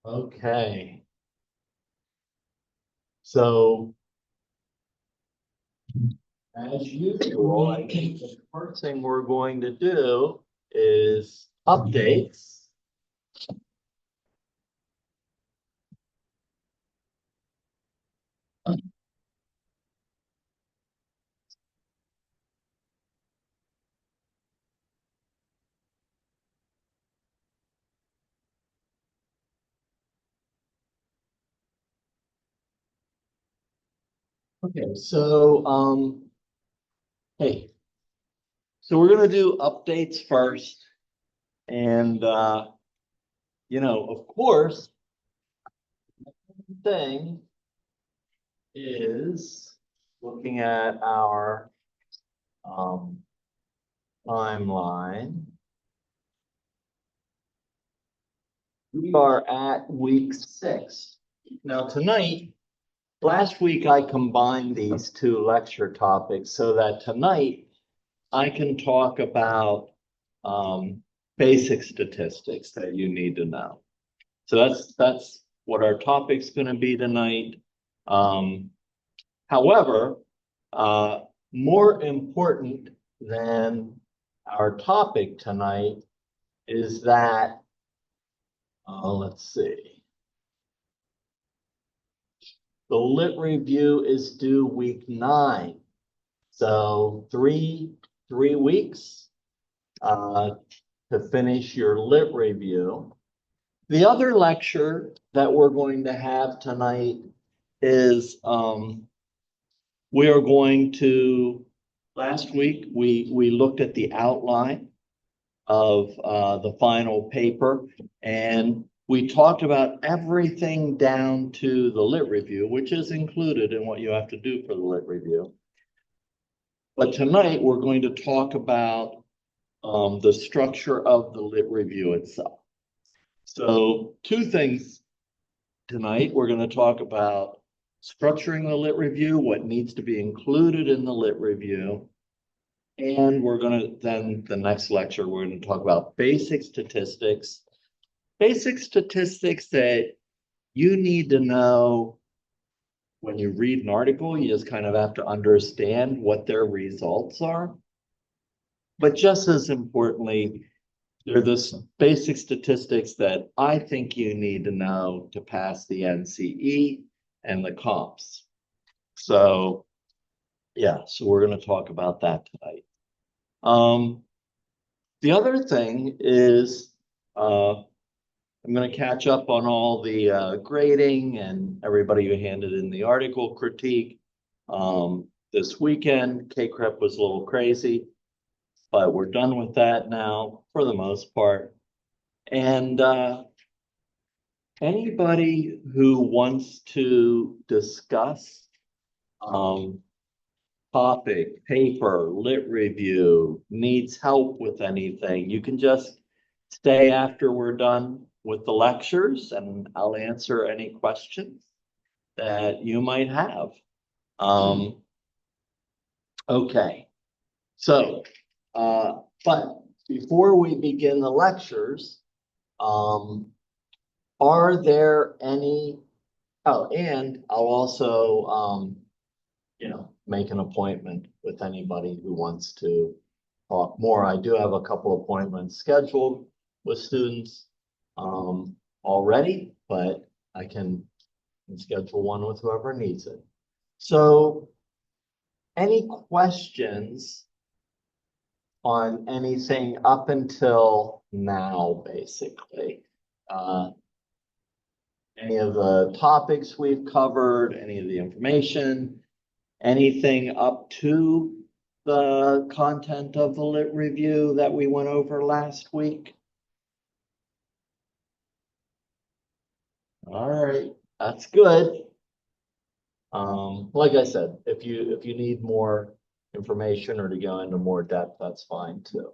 Okay, so as usual, I think the first thing we're going to do is updates. Okay, so hey, so we're gonna do updates first, and of course, the thing is looking at our um timeline. We are at week 6. Now tonight, last week I combined these two lecture topics so that tonight I can talk about basic statistics that you need to know. So that's what our topic's going to be tonight. Um, However, more important than our topic tonight is that let's see. The lit review is due week 9. So three weeks to finish your lit review. The other lecture that we're going to have tonight is we are going to, last week we looked at the outline of the final paper, and we talked about everything down to the lit review, which is included in what you have to do for the lit review. But tonight we're going to talk about the structure of the lit review itself. So two things tonight. We're going to talk about structuring the lit review, what needs to be included in the lit review. And we're going to then the next lecture, we're going to talk about basic statistics that you need to know when you read an article. You just kind of have to understand what their results are. But just as importantly, they're the basic statistics that I think you need to know to pass the NCE and the comps. So, yeah, so we're going to talk about that tonight. The other thing is I'm going to catch up on all the grading and everybody who handed in the article critique. This weekend, KCREP was a little crazy, but we're done with that now for the most part. And anybody who wants to discuss topic, paper, lit review, needs help with anything, you can just stay after we're done with the lectures and I'll answer any questions that you might have. Okay, so, but before we begin the lectures, are there any, oh, and I'll also, make an appointment with anybody who wants to talk more. I do have a couple appointments scheduled with students already, but I can schedule one with whoever needs it. So any questions on anything up until now, basically? Any of the topics we've covered, any of the information, anything up to the content of the lit review that we went over last week? All right, that's good. Like I said, if you need more information or to go into more depth, that's fine too.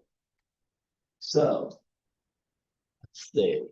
So let's see.